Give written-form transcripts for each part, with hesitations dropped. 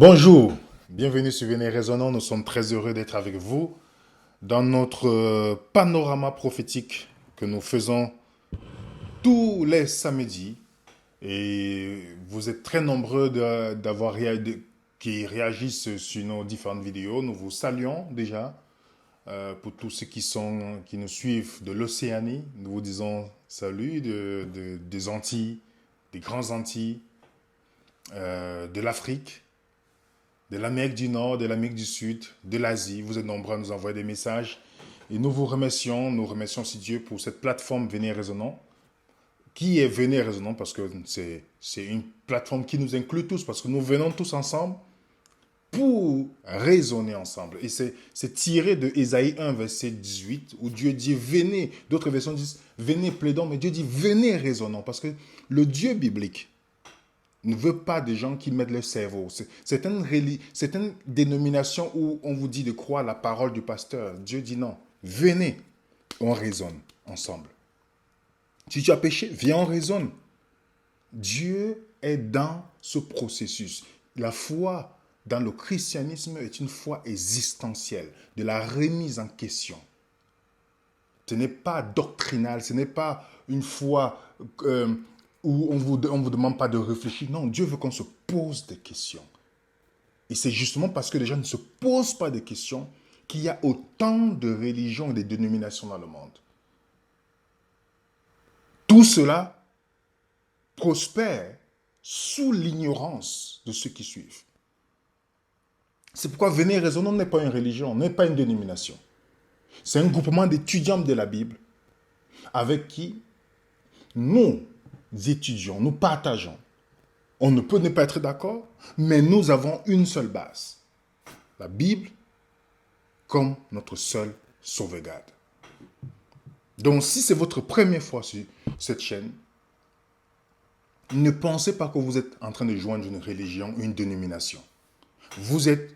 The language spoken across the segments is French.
Bonjour, bienvenue sur Venez Raisonnant. Nous sommes très heureux d'être avec vous dans notre panorama prophétique que nous faisons tous les samedis. Et vous êtes très nombreux qui réagissent sur nos différentes vidéos. Nous vous saluons déjà. Pour tous ceux qui nous suivent de l'Océanie, nous vous disons salut des Antilles, des Grands Antilles, de l'Afrique, de l'Amérique du Nord, de l'Amérique du Sud, de l'Asie. Vous êtes nombreux à nous envoyer des messages. Et nous remercions aussi Dieu pour cette plateforme Venez Raisonnant, qui est Venez Raisonnant parce que c'est une plateforme qui nous inclut tous, parce que nous venons tous ensemble pour raisonner ensemble. Et c'est tiré de Ésaïe 1, verset 18, où Dieu dit venez. D'autres versions disent venez plaidons, mais Dieu dit venez raisonnons, parce que le Dieu biblique ne veut pas des gens qui mettent leur cerveau. C'est une dénomination où on vous dit de croire la parole du pasteur. Dieu dit non. Venez, on raisonne ensemble. Si tu as péché, viens, on raisonne. Dieu est dans ce processus. La foi dans le christianisme est une foi existentielle, de la remise en question. Ce n'est pas doctrinal, ce n'est pas une foi où on vous demande pas de réfléchir. Non, Dieu veut qu'on se pose des questions. Et c'est justement parce que les gens ne se posent pas de questions qu'il y a autant de religions et de dénominations dans le monde. Tout cela prospère sous l'ignorance de ceux qui suivent. C'est pourquoi Venez Raisonnons n'est pas une religion, n'est pas une dénomination. C'est un groupement d'étudiants de la Bible avec qui nous étudions, nous partageons. On ne peut ne pas être d'accord, mais nous avons une seule base. La Bible comme notre seule sauvegarde. Donc si c'est votre première fois sur cette chaîne, ne pensez pas que vous êtes en train de joindre une religion, une dénomination. Vous êtes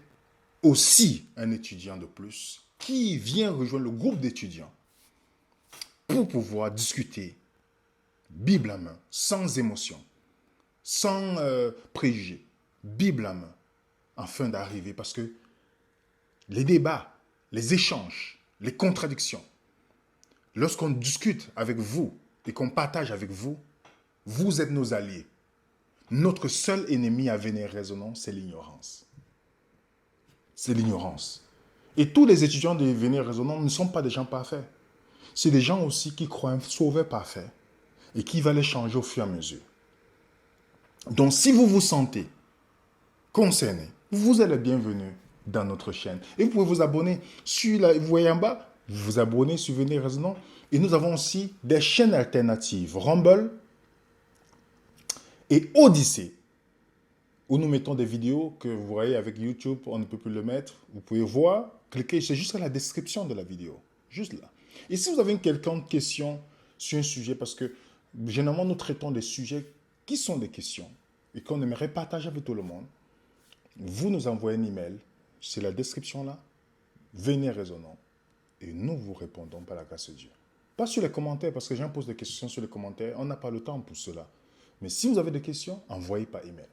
aussi un étudiant de plus qui vient rejoindre le groupe d'étudiants pour pouvoir discuter, Bible à main, sans émotion, sans préjugés, Bible à main, afin d'arriver, parce que les débats, les échanges, les contradictions, lorsqu'on discute avec vous et qu'on partage avec vous, vous êtes nos alliés. Notre seul ennemi à Venir Raisonnant, c'est l'ignorance. C'est l'ignorance. Et tous les étudiants de Venir Raisonnant ne sont pas des gens parfaits. C'est des gens aussi qui croient un sauveur parfait et qui va les changer au fur et à mesure. Donc, si vous vous sentez concerné, vous êtes le bienvenu dans notre chaîne. Et vous pouvez vous abonner vous voyez en bas, vous vous abonnez sur Venez Raisonnant. Et nous avons aussi des chaînes alternatives, Rumble et Odyssée, où nous mettons des vidéos que vous voyez avec YouTube, on ne peut plus le mettre. Vous pouvez voir, cliquez, c'est juste à la description de la vidéo, juste là. Et si vous avez une quelconque question sur un sujet, parce que généralement nous traitons des sujets qui sont des questions et qu'on aimerait partager avec tout le monde, vous nous envoyez un email, c'est la description là, venez raisonnant, et nous vous répondons par la grâce de Dieu. Pas sur les commentaires, parce que les gens posent des questions sur les commentaires, on n'a pas le temps pour cela. Mais si vous avez des questions, envoyez par email.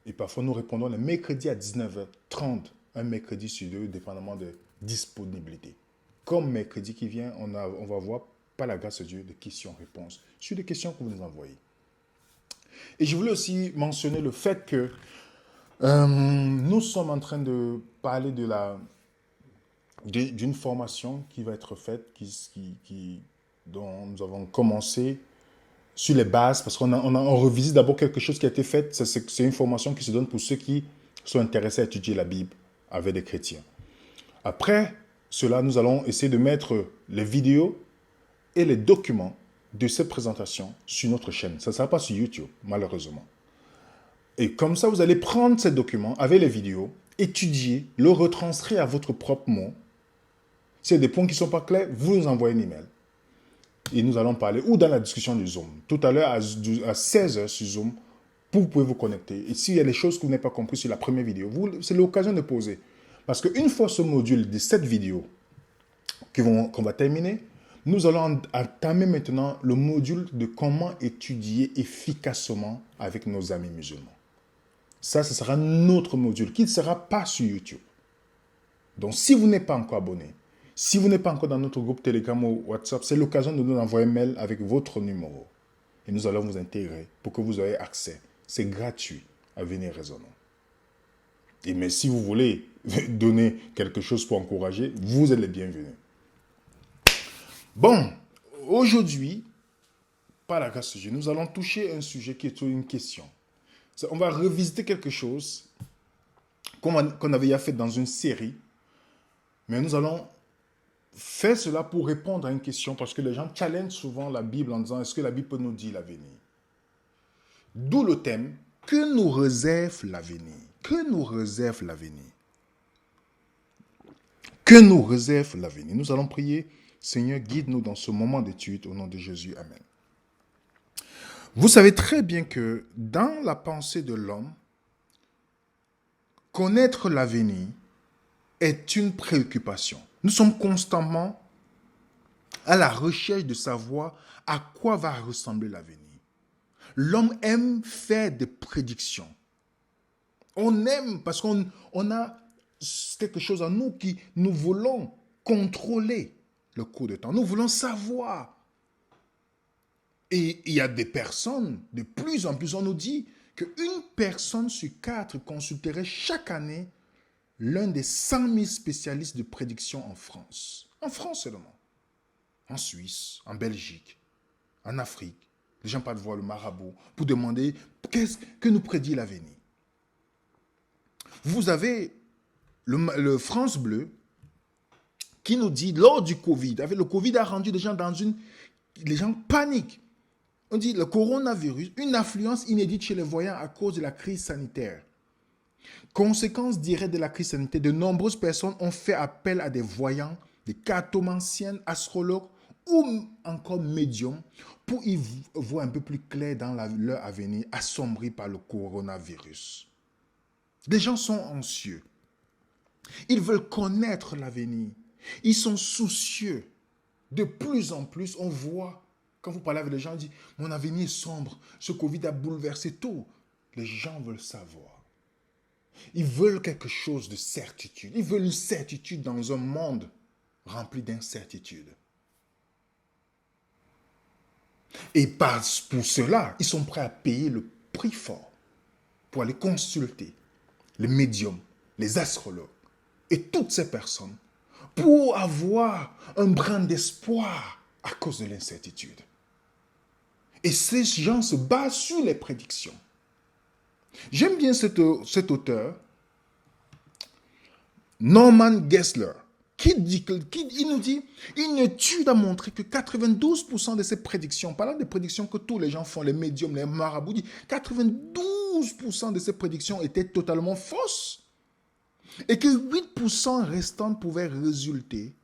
Et parfois, nous répondons le mercredi à 19h30, un mercredi sur deux, dépendamment de disponibilité. Comme mercredi qui vient, on va voir, par la grâce de Dieu, des questions-réponses sur des questions que vous nous envoyez. Et je voulais aussi mentionner le fait que nous sommes en train de parler d'une formation qui va être faite, dont nous avons commencé sur les bases, parce on revisite d'abord quelque chose qui a été fait. C'est une formation qui se donne pour ceux qui sont intéressés à étudier la Bible avec des chrétiens. Après cela, nous allons essayer de mettre les vidéos et les documents de cette présentation sur notre chaîne. Ça ne sera pas sur YouTube, malheureusement. Et comme ça, vous allez prendre ces documents avec les vidéos, étudier, le retranscrire à votre propre mot. S'il y a des points qui ne sont pas clairs, vous nous envoyez un email. Et nous allons parler, ou dans la discussion du Zoom. Tout à l'heure, à 16h sur Zoom, vous pouvez vous connecter. Et s'il y a des choses que vous n'avez pas compris sur la première vidéo, c'est l'occasion de poser. Parce qu'une fois ce module de cette vidéo qu'on va terminer, nous allons entamer maintenant le module de comment étudier efficacement avec nos amis musulmans. Ça, ce sera un autre module qui ne sera pas sur YouTube. Donc, si vous n'êtes pas encore abonné, si vous n'êtes pas encore dans notre groupe Telegram ou WhatsApp, c'est l'occasion de nous envoyer un mail avec votre numéro. Et nous allons vous intégrer pour que vous ayez accès. C'est gratuit à Venir Raisonnons. Et mais si vous voulez donner quelque chose pour encourager, vous êtes les bienvenus. Bon, aujourd'hui, par la grâce de Dieu, nous allons toucher un sujet qui est une question. On va revisiter quelque chose qu'on avait déjà fait dans une série, mais nous allons faire cela pour répondre à une question, parce que les gens challengent souvent la Bible en disant, est-ce que la Bible peut nous dire l'avenir? D'où le thème, que nous réserve l'avenir? Que nous réserve l'avenir? Que nous réserve l'avenir? Nous allons prier, Seigneur, guide-nous dans ce moment d'étude, au nom de Jésus, Amen. Vous savez très bien que dans la pensée de l'homme, connaître l'avenir est une préoccupation. Nous sommes constamment à la recherche de savoir à quoi va ressembler l'avenir. L'homme aime faire des prédictions. On aime parce qu'on a quelque chose en nous qui nous voulons contrôler le cours de temps. Nous voulons savoir. Et il y a des personnes, de plus en plus, on nous dit qu'une personne sur 4 consulterait chaque année l'un des 100 000 spécialistes de prédiction en France. En France seulement. En Suisse, en Belgique, en Afrique. Les gens partent voir le marabout pour demander qu'est-ce que nous prédit l'avenir. Vous avez le France Bleu qui nous dit, lors du Covid, le Covid a rendu les gens les gens paniquent. On dit le coronavirus, une affluence inédite chez les voyants à cause de la crise sanitaire. Conséquence directe de la crise sanitaire, de nombreuses personnes ont fait appel à des voyants, des cartomanciennes, astrologues ou encore médiums pour y voir un peu plus clair dans leur avenir assombri par le coronavirus. Les gens sont anxieux. Ils veulent connaître l'avenir. Ils sont soucieux. De plus en plus, on voit, quand vous parlez avec les gens, on dit, mon avenir est sombre, ce Covid a bouleversé tout. Les gens veulent savoir. Ils veulent quelque chose de certitude. Ils veulent une certitude dans un monde rempli d'incertitudes. Et pour cela, ils sont prêts à payer le prix fort pour aller consulter les médiums, les astrologues et toutes ces personnes pour avoir un brin d'espoir à cause de l'incertitude. Et ces gens se basent sur les prédictions. J'aime bien cet auteur, Norman Geisler, qui nous dit, une étude a montré que 92% de ces prédictions, parlant des prédictions que tous les gens font, les médiums, les marabouts, 92% de ces prédictions étaient totalement fausses. Et que 8% restants pouvaient résulter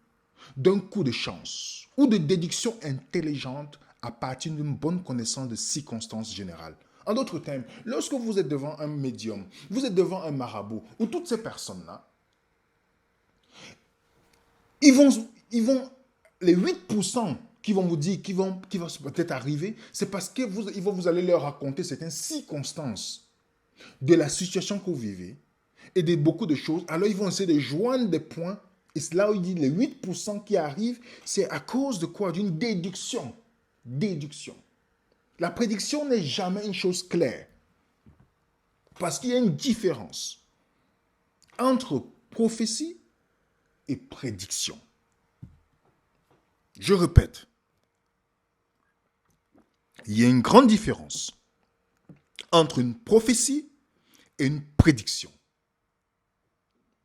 d'un coup de chance ou de déduction intelligente à partir d'une bonne connaissance de circonstances générales. En d'autres termes, lorsque vous êtes devant un médium, vous êtes devant un marabout, ou toutes ces personnes-là, ils vont, les 8% qui vont vous dire, qui vont peut-être arriver, c'est parce que vous allez leur raconter certaines circonstances de la situation que vous vivez et de beaucoup de choses. Alors, ils vont essayer de joindre des points. Et c'est là où il dit les 8% qui arrivent, c'est à cause de quoi? D'une déduction. Déduction. La prédiction n'est jamais une chose claire. Parce qu'il y a une différence entre prophétie et prédiction. Je répète, il y a une grande différence entre une prophétie et une prédiction.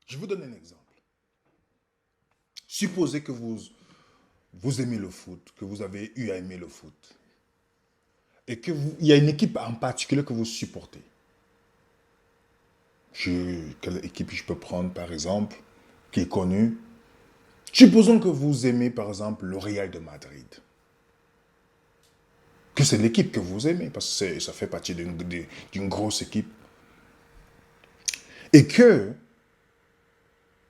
Je vous donne un exemple. Supposez que vous aimez le foot, que vous avez eu à aimer le foot, et qu'il y a une équipe en particulier que vous supportez. Quelle équipe je peux prendre, par exemple, qui est connue? Supposons que vous aimez, par exemple, le Real de Madrid. Que c'est l'équipe que vous aimez, parce que ça fait partie d'une grosse équipe. Et que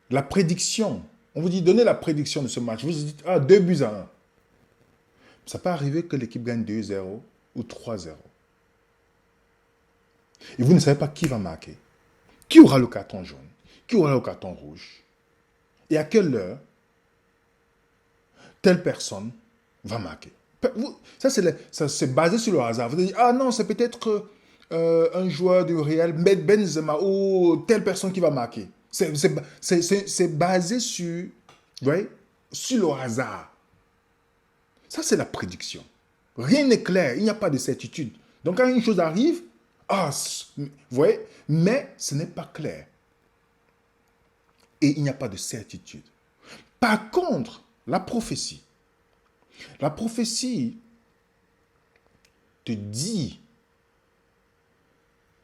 la prédiction, on vous dit, donnez la prédiction de ce match. Vous vous dites, 2-1. Ça peut arriver que l'équipe gagne 2-0 ou 3-0. Et vous ne savez pas qui va marquer. Qui aura le carton jaune? Qui aura le carton rouge? Et à quelle heure telle personne va marquer? Ça, c'est basé sur le hasard. Vous allez dire, ah non, c'est peut-être un joueur du Real, Benzema, ou telle personne qui va marquer. C'est basé sur, vous voyez, sur le hasard. Ça, c'est la prédiction. Rien n'est clair, il n'y a pas de certitude. Donc, quand une chose arrive, vous voyez, mais ce n'est pas clair. Et il n'y a pas de certitude. Par contre, la prophétie te dit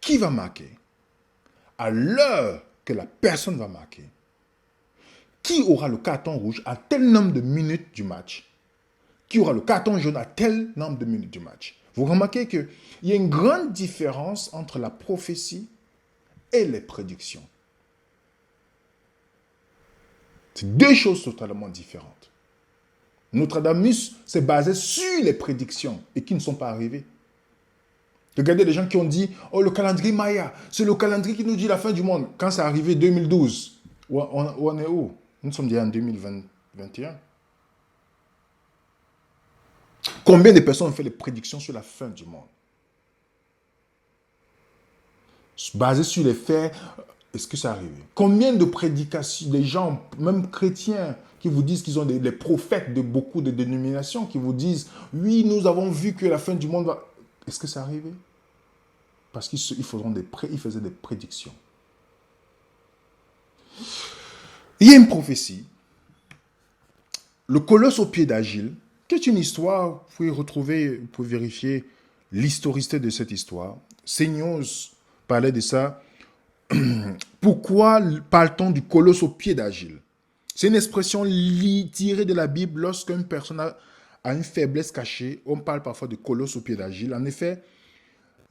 qui va marquer, à l'heure que la personne va marquer, qui aura le carton rouge à tel nombre de minutes du match, qui aura le carton jaune à tel nombre de minutes du match. Vous remarquez qu'il y a une grande différence entre la prophétie et les prédictions. C'est deux choses totalement différentes. Nostradamus s'est basé sur les prédictions et qui ne sont pas arrivées. Regardez les gens qui ont dit, oh, le calendrier Maya, c'est le calendrier qui nous dit la fin du monde. Quand c'est arrivé 2012, on est où? Nous sommes déjà en 2021. Combien de personnes ont fait des prédictions sur la fin du monde? Basées sur les faits, est-ce que ça arrive? Combien de prédications, des gens, même chrétiens, qui vous disent qu'ils ont les prophètes de beaucoup de dénominations, qui vous disent, oui, nous avons vu que la fin du monde va... Est-ce que ça arrive? Parce qu'ils faisaient des prédictions. Il y a une prophétie, le colosse au pied d'Agile, qui est une histoire, vous pouvez retrouver, vous pouvez vérifier l'historicité de cette histoire. Seignos parlait de ça. Pourquoi parle-t-on du colosse au pied d'Agile? C'est une expression tirée de la Bible lorsqu'une personne a une faiblesse cachée. On parle parfois de colosse au pied d'Agile. En effet,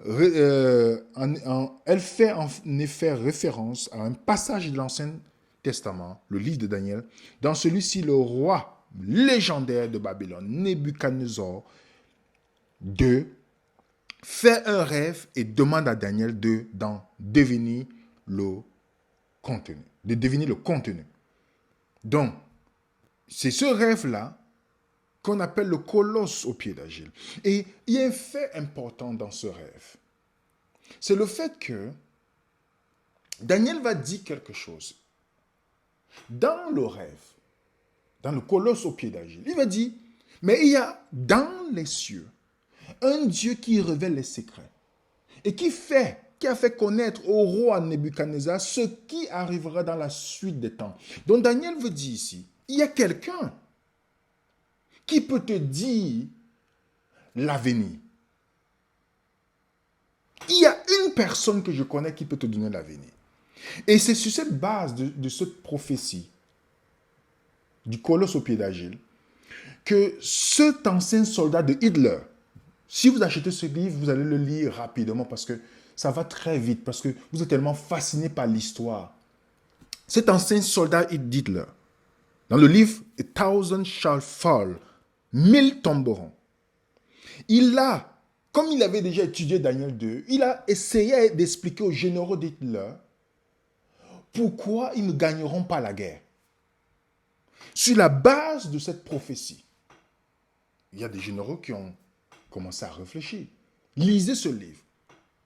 elle fait en effet référence à un passage de l'Ancien Testament, le livre de Daniel. Dans celui-ci, le roi légendaire de Babylone, Nebuchadnezzar II, fait un rêve et demande à Daniel d'en deviner le contenu. De deviner le contenu. Donc, c'est ce rêve-là qu'on appelle le colosse au pied d'Agile. Et il y a un fait important dans ce rêve. C'est le fait que Daniel va dire quelque chose. Dans le rêve, dans le colosse au pied d'Agile, il va dire, mais il y a dans les cieux un Dieu qui révèle les secrets et qui a fait connaître au roi Nebuchadnezzar ce qui arrivera dans la suite des temps. Donc Daniel veut dire ici, il y a quelqu'un qui peut te dire l'avenir. Il y a une personne que je connais qui peut te donner l'avenir. Et c'est sur cette base de cette prophétie du colosse au pied d'Agile que cet ancien soldat de Hitler, si vous achetez ce livre, vous allez le lire rapidement parce que ça va très vite, parce que vous êtes tellement fasciné par l'histoire. Cet ancien soldat d'Hitler, dans le livre A Thousand Shall Fall, 1000 tomberont. Comme il avait déjà étudié Daniel 2, il a essayé d'expliquer aux généraux d'Hitler pourquoi ils ne gagneront pas la guerre. Sur la base de cette prophétie, il y a des généraux qui ont commencé à réfléchir. Lisez ce livre.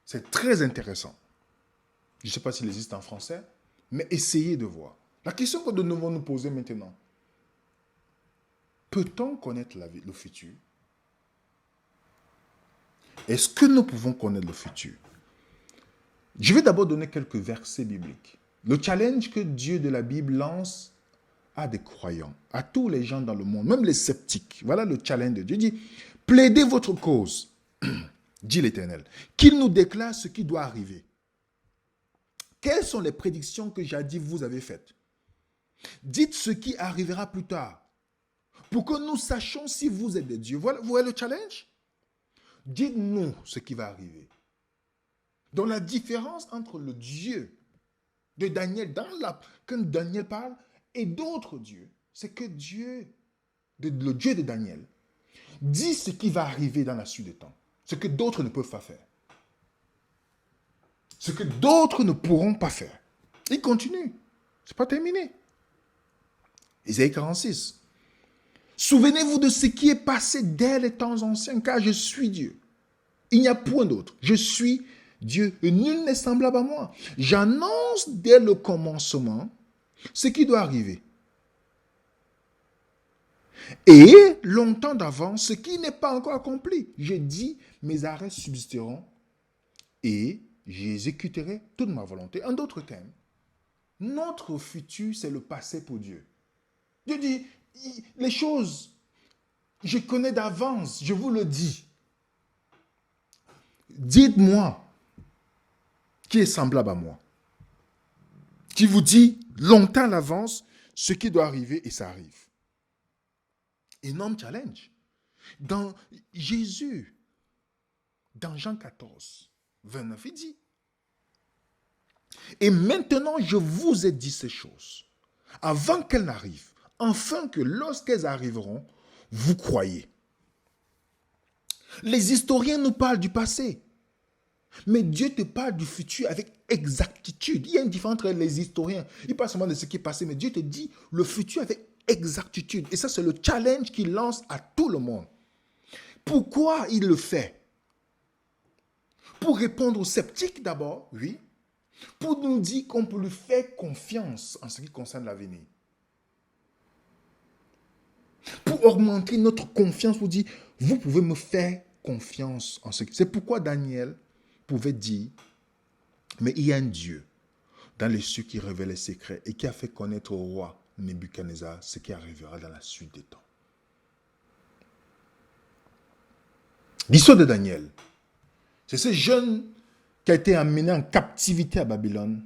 C'est très intéressant. Je ne sais pas s'il existe en français, mais essayez de voir. La question que nous devons nous poser maintenant, peut-on connaître le futur? Est-ce que nous pouvons connaître le futur? Je vais d'abord donner quelques versets bibliques. Le challenge que Dieu de la Bible lance à des croyants, à tous les gens dans le monde, même les sceptiques. Voilà le challenge de Dieu. Il dit, plaidez votre cause, dit l'Éternel, qu'il nous déclare ce qui doit arriver. Quelles sont les prédictions que jadis vous avez faites? Dites ce qui arrivera plus tard, pour que nous sachions si vous êtes des dieux. Vous voyez le challenge? Dites-nous ce qui va arriver. Donc la différence entre le Dieu de Daniel, quand Daniel parle, et d'autres dieux, c'est que le Dieu de Daniel, dit ce qui va arriver dans la suite des temps, ce que d'autres ne peuvent pas faire. ce que d'autres ne pourront pas faire. Il continue. Ce n'est pas terminé. Isaïe 46. Souvenez-vous de ce qui est passé dès les temps anciens, car je suis Dieu. Il n'y a point d'autre. Je suis Dieu et nul n'est semblable à moi. J'annonce dès le commencement ce qui doit arriver. Et longtemps d'avance, ce qui n'est pas encore accompli. Je dis, mes arrêts subsisteront et j'exécuterai toute ma volonté. En d'autres termes, notre futur, c'est le passé pour Dieu. Dieu dit, les choses, je connais d'avance, je vous le dis. Dites-moi qui est semblable à moi, qui vous dit longtemps à l'avance ce qui doit arriver et ça arrive. Énorme challenge. Dans Jésus, dans Jean 14, 29, il dit, et maintenant je vous ai dit ces choses, avant qu'elles n'arrivent, afin que lorsqu'elles arriveront, vous croyez. Les historiens nous parlent du passé, mais Dieu te parle du futur avec exactitude. Il y a une différence entre les historiens. Ils parlent seulement de ce qui est passé, mais Dieu te dit le futur avec exactitude. Et ça, c'est le challenge qu'il lance à tout le monde. Pourquoi il le fait? Pour répondre aux sceptiques d'abord, oui. Pour nous dire qu'on peut lui faire confiance en ce qui concerne l'avenir. Pour augmenter notre confiance, pour dire, vous pouvez me faire confiance en ce qui... C'est pourquoi Daniel pouvait dire, mais il y a un Dieu dans les cieux qui révèle les secrets et qui a fait connaître au roi Nebuchadnezzar ce qui arrivera dans la suite des temps. L'histoire de Daniel, c'est ce jeune qui a été amené en captivité à Babylone.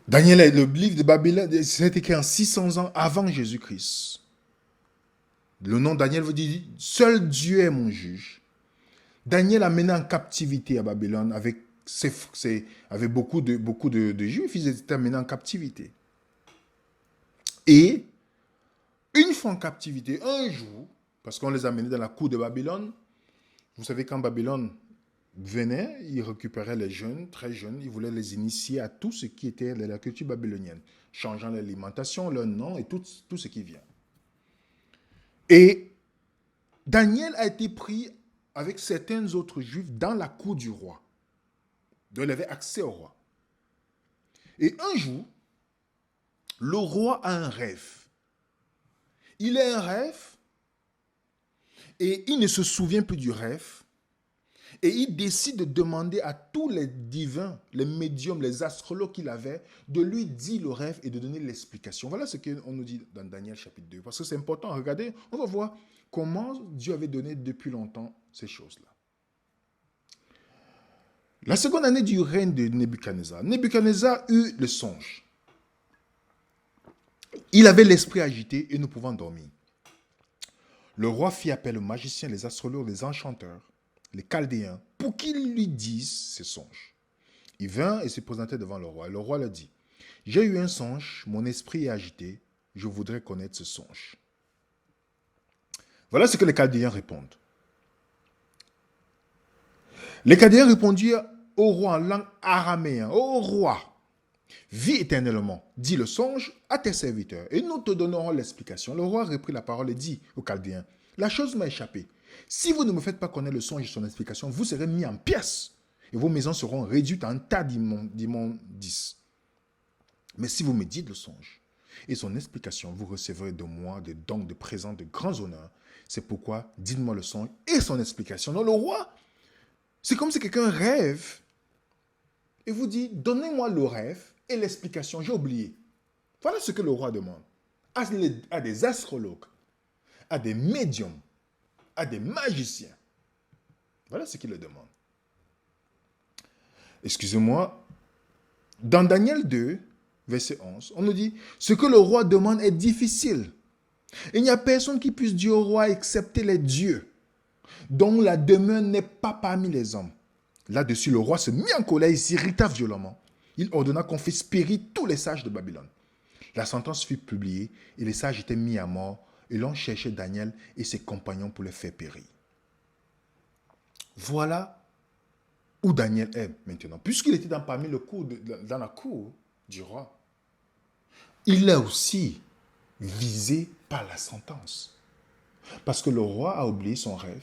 Daniel, le livre de Babylone, c'est écrit en 600 ans avant Jésus-Christ. Le nom Daniel veut dire « Seul Dieu est mon juge ». Daniel amené en captivité à Babylone avec beaucoup de Juifs, ils étaient amenés en captivité. Et une fois en captivité, un jour, parce qu'on les amenait dans la cour de Babylone, vous savez, quand Babylone venait, il récupérait les jeunes, très jeunes, il voulait les initier à tout ce qui était de la culture babylonienne, changeant l'alimentation, leur nom et tout ce qui vient. Et Daniel a été pris avec certains autres juifs dans la cour du roi. Donc il avait accès au roi. Et un jour, le roi a un rêve. Il a un rêve et il ne se souvient plus du rêve. Et il décide de demander à tous les divins, les médiums, les astrologues qu'il avait, de lui dire le rêve et de donner l'explication. Voilà ce qu'on nous dit dans Daniel chapitre 2. Parce que c'est important. Regardez, on va voir comment Dieu avait donné depuis longtemps ces choses-là. La seconde année du règne de Nebuchadnezzar, Nebuchadnezzar eut le songe. Il avait l'esprit agité et ne pouvant dormir. Le roi fit appel aux magiciens, les astrologues, les enchanteurs, les Chaldéens, pour qu'ils lui disent ses songes. Il vint et se présentait devant le roi. Et le roi leur dit, « J'ai eu un songe, mon esprit est agité, je voudrais connaître ce songe. » Voilà ce que les Chaldéens répondent. Les Chaldéens répondirent au roi en langue araméenne, « Ô roi, vis éternellement, dis le songe à tes serviteurs, et nous te donnerons l'explication. » Le roi reprit la parole et dit aux Chaldéens, « La chose m'a échappé. Si vous ne me faites pas connaître le songe et son explication, vous serez mis en pièces, et vos maisons seront réduites en tas d'immondices. Mais si vous me dites le songe et son explication, vous recevrez de moi des dons, de présents, de grands honneurs. C'est pourquoi dites-moi le songe et son explication. » Donc le roi, c'est comme si quelqu'un rêve et vous dit, donnez-moi le rêve et l'explication, j'ai oublié. Voilà ce que le roi demande à des astrologues, à des médiums, à des magiciens. Voilà ce qu'il le demande. Excusez-moi, dans Daniel 2, verset 11, on nous dit, ce que le roi demande est difficile. Il n'y a personne qui puisse dire au roi excepté les dieux, dont la demeure n'est pas parmi les hommes. Là-dessus, le roi se mit en colère et s'irrita violemment. Il ordonna qu'on fît périr tous les sages de Babylone. La sentence fut publiée et les sages étaient mis à mort et l'on cherchait Daniel et ses compagnons pour les faire périr. Voilà où Daniel est maintenant. Puisqu'il était dans la cour du roi, il est aussi visé par la sentence. Parce que le roi a oublié son rêve.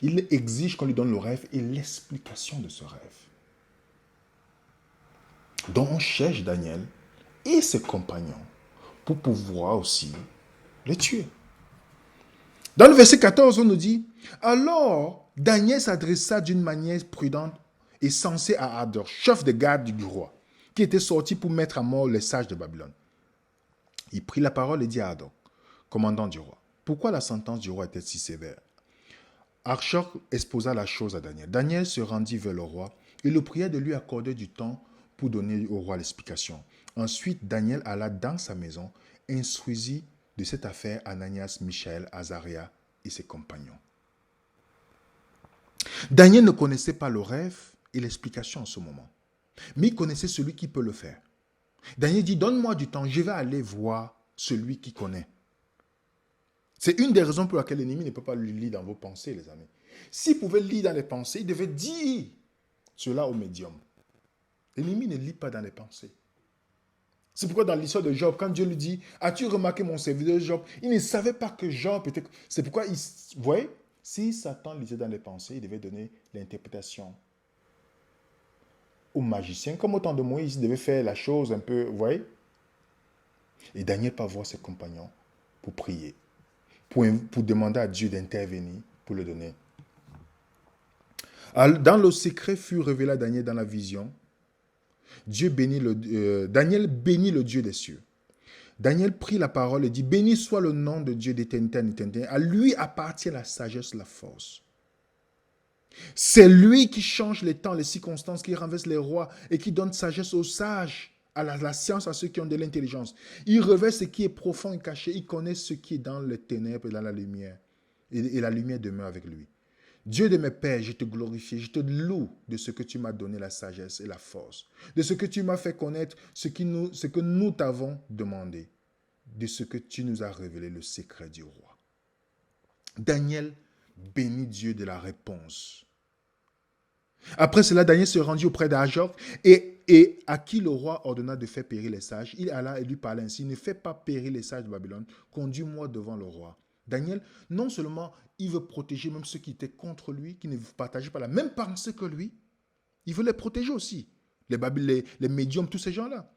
Il exige qu'on lui donne le rêve et l'explication de ce rêve. Donc on cherche Daniel et ses compagnons pour pouvoir aussi les tuer. Dans le verset 14, on nous dit, alors Daniel s'adressa d'une manière prudente et sensée à Hador, chef de garde du roi, qui était sorti pour mettre à mort les sages de Babylone. Il prit la parole et dit à Hador, commandant du roi, pourquoi la sentence du roi était si sévère? Archoc exposa la chose à Daniel. Daniel se rendit vers le roi et le pria de lui accorder du temps pour donner au roi l'explication. Ensuite, Daniel alla dans sa maison, instruisit de cette affaire Ananias, Michaël, Azaria et ses compagnons. Daniel ne connaissait pas le rêve et l'explication en ce moment, mais il connaissait celui qui peut le faire. Daniel dit, donne-moi du temps, je vais aller voir celui qui connaît. C'est une des raisons pour laquelle l'ennemi ne peut pas le lire dans vos pensées, les amis. S'il pouvait lire dans les pensées, il devait dire cela au médium. L'ennemi ne lit pas dans les pensées. C'est pourquoi dans l'histoire de Job, quand Dieu lui dit, as-tu remarqué mon serviteur Job? Il ne savait pas que Job était... C'est pourquoi, vous voyez, si Satan lisait dans les pensées, il devait donner l'interprétation au magicien. Comme au temps de Moïse, il devait faire la chose un peu, vous voyez. Et Daniel part voir ses compagnons pour prier, pour demander à Dieu d'intervenir, pour le donner. Dans le secret fut révélé à Daniel dans la vision. Daniel bénit le Dieu des cieux. Daniel prit la parole et dit, béni soit le nom de Dieu d'éternité en éternité. À lui appartient la sagesse, la force. C'est lui qui change les temps, les circonstances, qui renverse les rois et qui donne sagesse aux sages, à la science à ceux qui ont de l'intelligence. Il revêt ce qui est profond et caché. Il connaît ce qui est dans les ténèbres et dans la lumière. Et la lumière demeure avec lui. Dieu de mes pères, je te glorifie, je te loue de ce que tu m'as donné la sagesse et la force, de ce que tu m'as fait connaître ce que nous t'avons demandé, de ce que tu nous as révélé le secret du roi. Daniel bénit Dieu de la réponse. Après cela, Daniel se rendit auprès d'Ajor et à qui le roi ordonna de faire périr les sages. Il alla et lui parla ainsi, ne fais pas périr les sages de Babylone, conduis-moi devant le roi. Daniel, non seulement il veut protéger même ceux qui étaient contre lui, qui ne partageaient pas la même pensée que lui, il veut les protéger aussi. Les médiums, tous ces gens-là.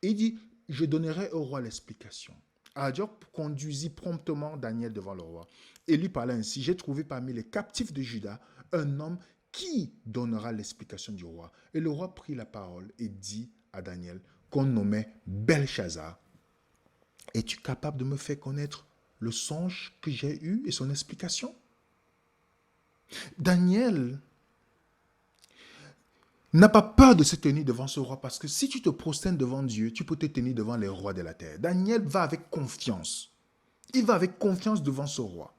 Et il dit, je donnerai au roi l'explication. Ajor conduisit promptement Daniel devant le roi et lui parla ainsi, j'ai trouvé parmi les captifs de Juda un homme qui donnera l'explication du roi. Et le roi prit la parole et dit à Daniel, qu'on nommait Belshazzar, es-tu capable de me faire connaître le songe que j'ai eu et son explication? Daniel n'a pas peur de se tenir devant ce roi parce que si tu te prosternes devant Dieu, tu peux te tenir devant les rois de la terre. Daniel va avec confiance. Il va avec confiance devant ce roi.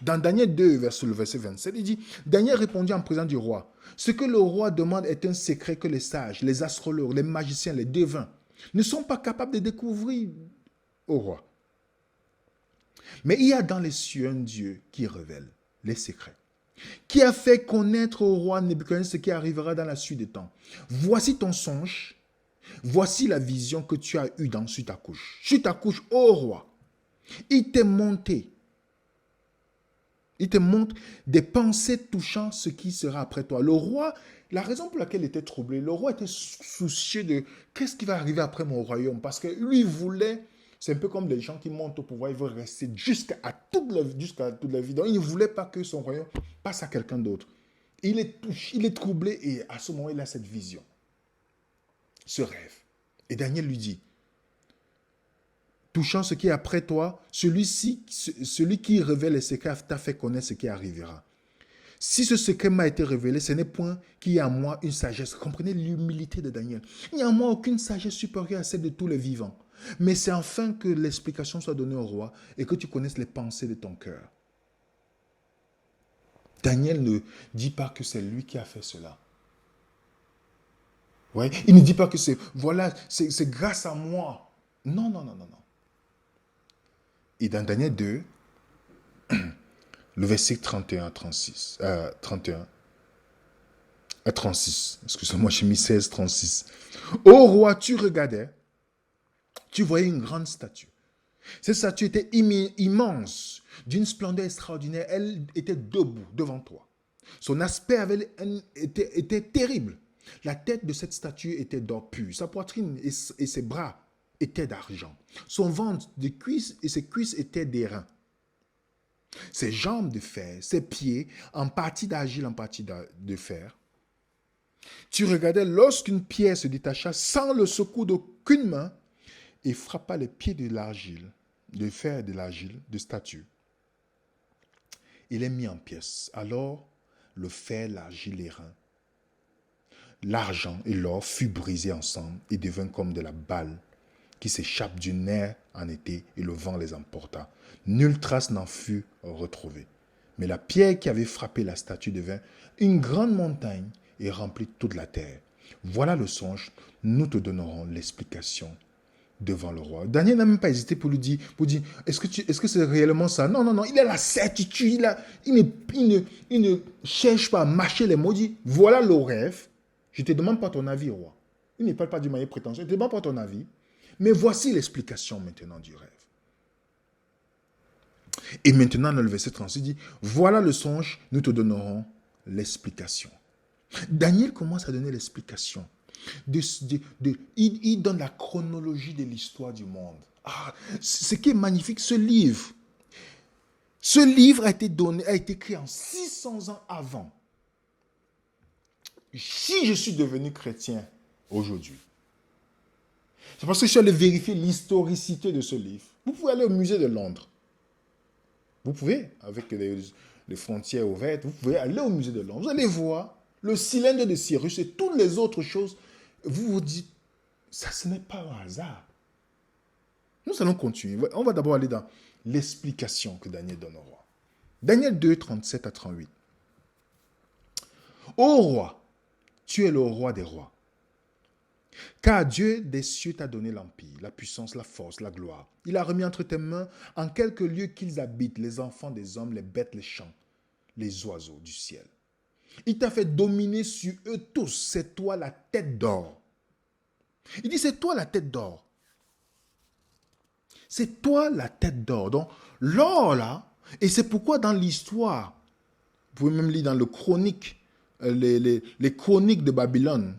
Dans Daniel 2, le verset 27, il dit, Daniel répondit en présence du roi, ce que le roi demande est un secret que les sages, les astrologues, les magiciens, les devins ne sont pas capables de découvrir au roi. Mais il y a dans les cieux un Dieu qui révèle les secrets, qui a fait connaître au roi Nebuchadnezzar ce qui arrivera dans la suite des temps. Voici ton songe, voici la vision que tu as eue sur ta couche. Sur ta couche, ô roi, il t'est monté. Il te montre des pensées touchant ce qui sera après toi. Le roi, la raison pour laquelle il était troublé, le roi était soucieux de qu'est-ce qui va arriver après mon royaume. Parce que lui voulait, c'est un peu comme les gens qui montent au pouvoir, ils veulent rester jusqu'à toute la vie. Donc il ne voulait pas que son royaume passe à quelqu'un d'autre. Il est troublé et à ce moment, il a cette vision, ce rêve. Et Daniel lui dit, touchant ce qui est après toi, celui qui révèle les secrets t'a fait connaître ce qui arrivera. Si ce secret m'a été révélé, ce n'est point qu'il y a en moi une sagesse. Comprenez l'humilité de Daniel. Il n'y a en moi aucune sagesse supérieure à celle de tous les vivants. Mais c'est afin que l'explication soit donnée au roi et que tu connaisses les pensées de ton cœur. Daniel ne dit pas que c'est lui qui a fait cela. Ouais? Il ne dit pas que c'est grâce à moi. Non. Et dans Daniel 2, le verset 31, À 36. Excusez-moi, j'ai mis 16, 36. Ô roi, tu regardais, tu voyais une grande statue. Cette statue était immense, d'une splendeur extraordinaire. Elle était debout devant toi. Son aspect était terrible. La tête de cette statue était d'or pur. Sa poitrine et ses bras étaient d'argent. Son ventre de cuisses et ses cuisses étaient d'airain. Ses jambes de fer, ses pieds, en partie d'argile, en partie de fer. Tu regardais lorsqu'une pierre se détacha sans le secours d'aucune main et frappa les pieds de l'argile, de fer de l'argile, de statue. Il est mis en pièces. Alors, le fer, l'argile, les reins, l'argent et l'or furent brisés ensemble et devinrent comme de la balle qui s'échappe du nerf en été et le vent les emporta. Nulle trace n'en fut retrouvée. Mais la pierre qui avait frappé la statue devint une grande montagne et remplit toute la terre. Voilà le songe, nous te donnerons l'explication devant le roi. Daniel n'a même pas hésité pour lui dire, est-ce que c'est réellement ça? Non, non, non, il a la certitude, il ne cherche pas à mâcher les mots, il dit, voilà le rêve, je ne te demande pas ton avis, roi. Il ne parle pas d'une manière prétentieuse, je ne te demande pas ton avis, mais voici l'explication maintenant du rêve. Et maintenant, dans le verset 36, il dit, voilà le songe, nous te donnerons l'explication. Daniel commence à donner l'explication. Il donne la chronologie de l'histoire du monde. Ah, ce qui est magnifique, ce livre a été écrit en 600 ans avant. Si je suis devenu chrétien aujourd'hui, c'est parce que je suis allé vérifier l'historicité de ce livre. Vous pouvez aller au musée de Londres. Vous pouvez, avec les frontières ouvertes, vous pouvez aller au musée de Londres. Vous allez voir le cylindre de Cyrus et toutes les autres choses. Vous vous dites, ça ce n'est pas un hasard. Nous allons continuer. On va d'abord aller dans l'explication que Daniel donne au roi. Daniel 2, 37 à 38. Ô roi, tu es le roi des rois. Car Dieu des cieux t'a donné l'empire, la puissance, la force, la gloire. Il a remis entre tes mains en quelques lieux qu'ils habitent, les enfants des hommes, les bêtes, les champs, les oiseaux du ciel. Il t'a fait dominer sur eux tous. C'est toi la tête d'or. Il dit, c'est toi la tête d'or. C'est toi la tête d'or. Donc, l'or là, et c'est pourquoi dans l'histoire, vous pouvez même lire dans le chronique, les chroniques de Babylone,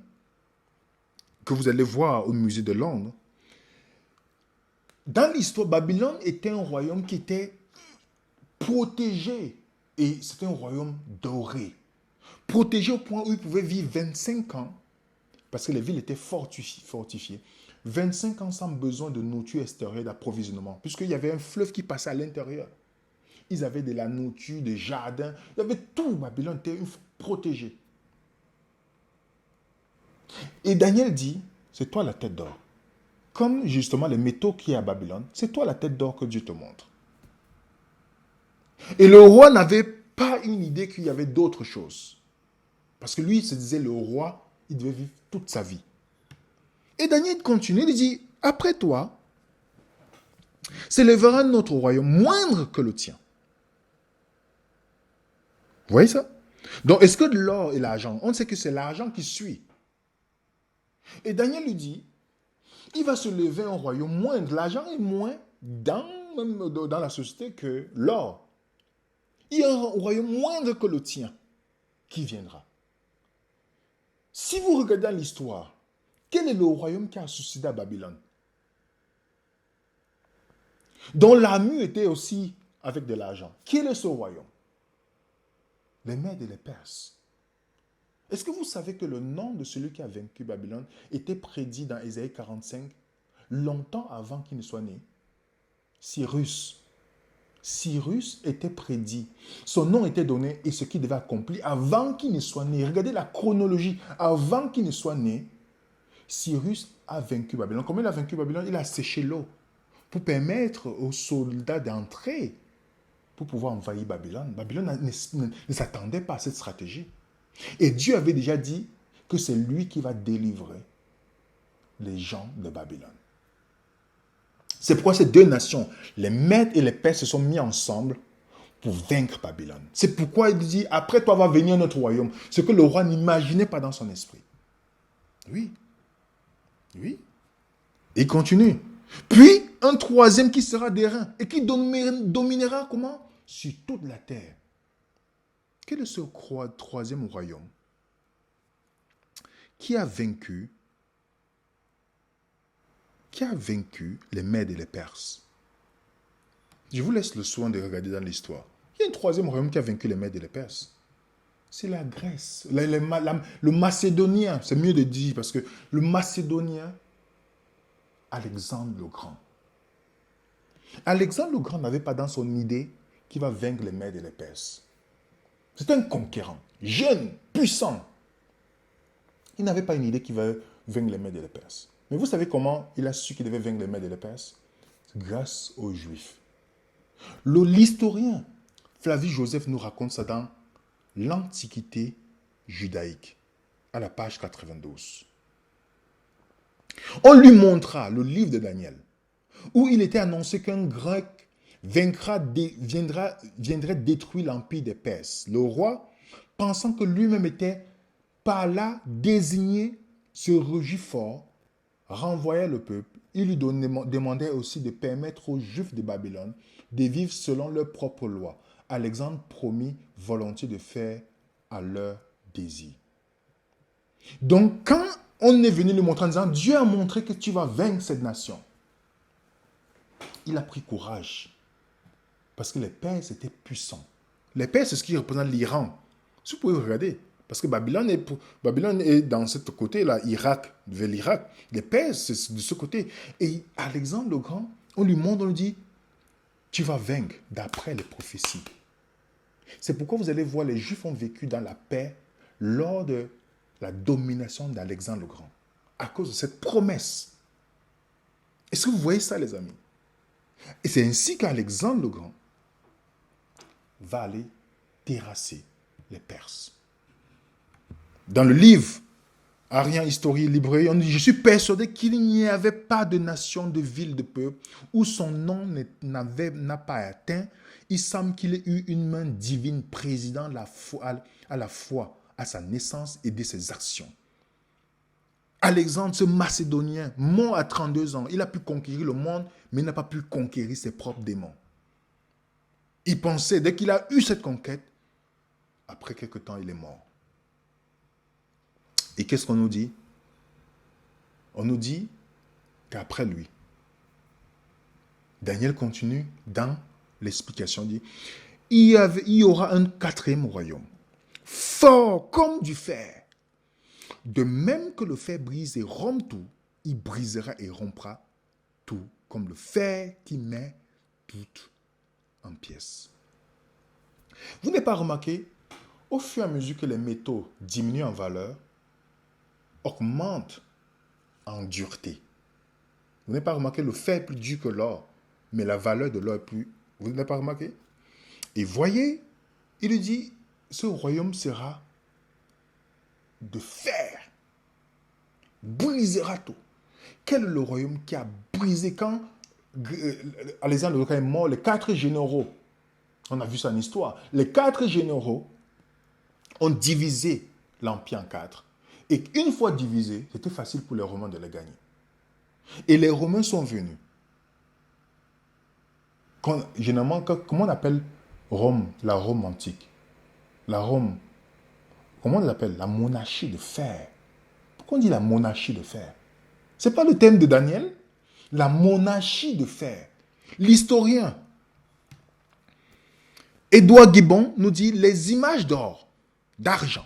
que vous allez voir au musée de Londres. Dans l'histoire, Babylone était un royaume qui était protégé. Et c'était un royaume doré. Protégé au point où il pouvait vivre 25 ans, parce que les villes étaient fortifiées. 25 ans sans besoin de nourriture extérieure, d'approvisionnement, puisqu'il y avait un fleuve qui passait à l'intérieur. Ils avaient de la nourriture, des jardins, il y avait tout. Babylone était protégée. Et Daniel dit, c'est toi la tête d'or. Comme justement les métaux qui y a à Babylone, c'est toi la tête d'or que Dieu te montre. Et le roi n'avait pas une idée qu'il y avait d'autres choses. Parce que lui, il se disait, le roi, il devait vivre toute sa vie. Et Daniel continue, il dit, après toi, s'élèvera notre royaume moindre que le tien. Vous voyez ça? Donc, est-ce que de l'or et l'argent? On sait que c'est l'argent qui suit. Et Daniel lui dit, il va se lever un royaume moindre. L'argent est moins dans la société que l'or. Il y a un royaume moindre que le tien qui viendra. Si vous regardez dans l'histoire, quel est le royaume qui a succédé à Babylone? Dont l'armure était aussi avec de l'argent. Quel est ce royaume? Les Mèdes et les Perses. Est-ce que vous savez que le nom de celui qui a vaincu Babylone était prédit dans Ésaïe 45, longtemps avant qu'il ne soit né? Cyrus. Cyrus était prédit. Son nom était donné et ce qui devait accomplir avant qu'il ne soit né. Regardez la chronologie. Avant qu'il ne soit né, Cyrus a vaincu Babylone. Comment il a vaincu Babylone? Il a séché l'eau pour permettre aux soldats d'entrer pour pouvoir envahir Babylone. Babylone ne s'attendait pas à cette stratégie. Et Dieu avait déjà dit que c'est lui qui va délivrer les gens de Babylone. C'est pourquoi ces deux nations, les Mèdes et les Perses, se sont mis ensemble pour vaincre Babylone. C'est pourquoi il dit, après toi va venir notre royaume. Ce que le roi n'imaginait pas dans son esprit. Oui, oui. Et il continue. Puis, un troisième qui sera d'airain et qui dominera comment? Sur toute la terre. Quel est ce troisième royaume qui a vaincu les Mèdes et les Perses? Je vous laisse le soin de regarder dans l'histoire. Il y a un troisième royaume qui a vaincu les Mèdes et les Perses. C'est la Grèce. Le Macédonien, c'est mieux de dire, parce que le Macédonien, Alexandre le Grand. Alexandre le Grand n'avait pas dans son idée qu'il va vaincre les Mèdes et les Perses. C'est un conquérant, jeune, puissant. Il n'avait pas une idée qu'il va vaincre les Mèdes et les Perses. Mais vous savez comment il a su qu'il devait vaincre les Mèdes et les Perses? Grâce aux Juifs. L'historien Flavius Joseph nous raconte ça dans l'Antiquité judaïque, à la page 92. On lui montra le livre de Daniel, où il était annoncé qu'un Grec viendrait détruire l'empire des Perses. Le roi, pensant que lui-même était par là désigné, se rugit fort, renvoya le peuple. Il lui demandait aussi de permettre aux Juifs de Babylone de vivre selon leurs propres lois. Alexandre promit volontiers de faire à leur désir. Donc, quand on est venu lui montrer en disant, Dieu a montré que tu vas vaincre cette nation, il a pris courage. Parce que les Perses étaient puissants. Les Perses, c'est ce qui représente l'Iran. Si vous pouvez regarder, parce que Babylone est dans ce côté-là, Irak, vers l'Irak. Les Perses, c'est de ce côté. Et Alexandre le Grand, on lui montre, on lui dit, tu vas vaincre d'après les prophéties. C'est pourquoi vous allez voir, les Juifs ont vécu dans la paix lors de la domination d'Alexandre le Grand. À cause de cette promesse. Est-ce que vous voyez ça, les amis? Et c'est ainsi qu'Alexandre le Grand va aller terrasser les Perses. Dans le livre Arian History Librairie, on dit, je suis persuadé qu'il n'y avait pas de nation, de ville, de peuple où son nom n'a pas atteint. Il semble qu'il ait eu une main divine présidant à la fois à sa naissance et de ses actions. Alexandre, ce Macédonien, mort à 32 ans, il a pu conquérir le monde, mais il n'a pas pu conquérir ses propres démons. Il pensait, dès qu'il a eu cette conquête, après quelque temps, il est mort. Et qu'est-ce qu'on nous dit? On nous dit qu'après lui, Daniel continue dans l'explication, dit, il y aura un quatrième royaume, fort comme du fer. De même que le fer brise et rompt tout, il brisera et rompra tout, comme le fer qui met tout en pièces. Vous n'avez pas remarqué, au fur et à mesure que les métaux diminuent en valeur, augmentent en dureté. Vous n'avez pas remarqué, le fer est plus dur que l'or, mais la valeur de l'or est plus... Vous n'avez pas remarqué? Et voyez, il lui dit, ce royaume sera de fer, brisera tout. Quel est le royaume qui a brisé quand Alexandre le Grand est mort? Les 4 généraux, on a vu ça en histoire, les 4 généraux ont divisé l'empire en 4. Et une fois divisé, c'était facile pour les Romains de les gagner. Et les Romains sont venus. Généralement, comment on appelle Rome, la Rome antique? La Rome, comment on l'appelle? La monarchie de fer. Pourquoi on dit la monarchie de fer? Ce n'est pas le thème de Daniel? La monarchie de fer. L'historien Édouard Gibbon nous dit les images d'or, d'argent,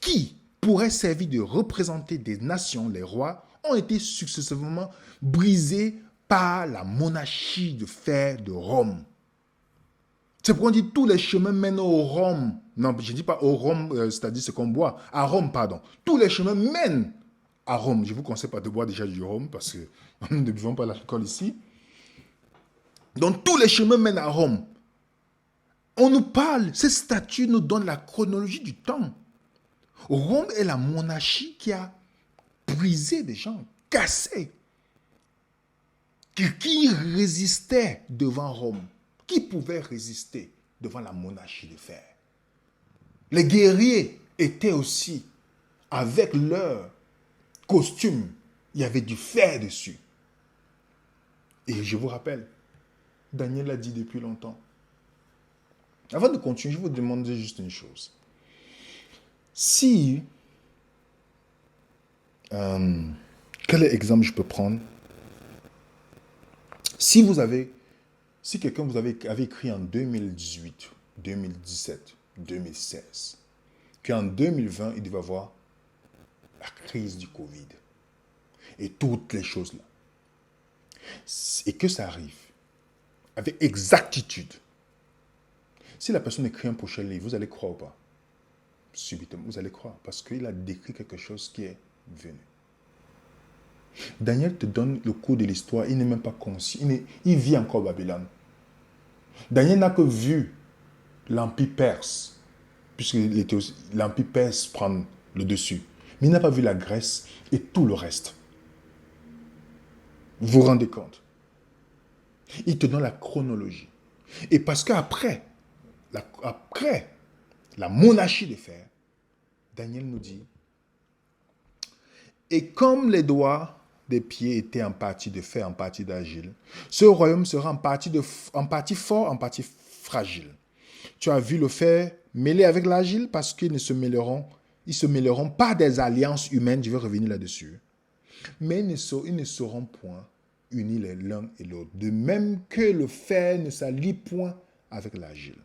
qui pourraient servir de représenter des nations, les rois, ont été successivement brisées par la monarchie de fer de Rome. C'est pourquoi on dit tous les chemins mènent au Rome. Non, je ne dis pas au Rome, c'est-à-dire ce qu'on boit. À Rome, pardon. Tous les chemins mènent à Rome. Je ne vous conseille pas de boire déjà du Rome parce que nous ne buvons pas l'alcool ici. Donc tous les chemins mènent à Rome. On nous parle, ces statues nous donnent la chronologie du temps. Rome est la monarchie qui a brisé des gens, cassé. Qui résistait devant Rome? Qui pouvait résister devant la monarchie de fer. Les guerriers étaient aussi, avec leur costume, il y avait du fer dessus. Et je vous rappelle, Daniel l'a dit depuis longtemps. Avant de continuer, je vais vous demander juste une chose. Si, quel exemple je peux prendre? Si quelqu'un avait écrit en 2018, 2017, 2016, qu'en 2020, il devait avoir la crise du Covid et toutes les choses là, et que ça arrive avec exactitude, si la personne écrit un prochain livre, vous allez croire ou pas? Subitement, vous allez croire, parce qu'il a décrit quelque chose qui est venu. Daniel te donne le cours de l'histoire, il n'est même pas conscient, il vit encore au Babylone. Daniel n'a que vu l'Empire perse, puisque l'Empire perse prend le dessus. Mais il n'a pas vu la Grèce et tout le reste. Vous vous rendez compte? Il te donne la chronologie. Et parce qu'après, après la monarchie de fer, Daniel nous dit, et comme les doigts des pieds étaient en partie de fer, en partie d'argile, ce royaume sera en partie fort, en partie fragile. Tu as vu le fer mêlé avec l'argile parce qu'ils se mêleront pas des alliances humaines, je vais revenir là-dessus, mais ils ne seront point unis l'un et l'autre, de même que le fer ne s'allie point avec l'argile.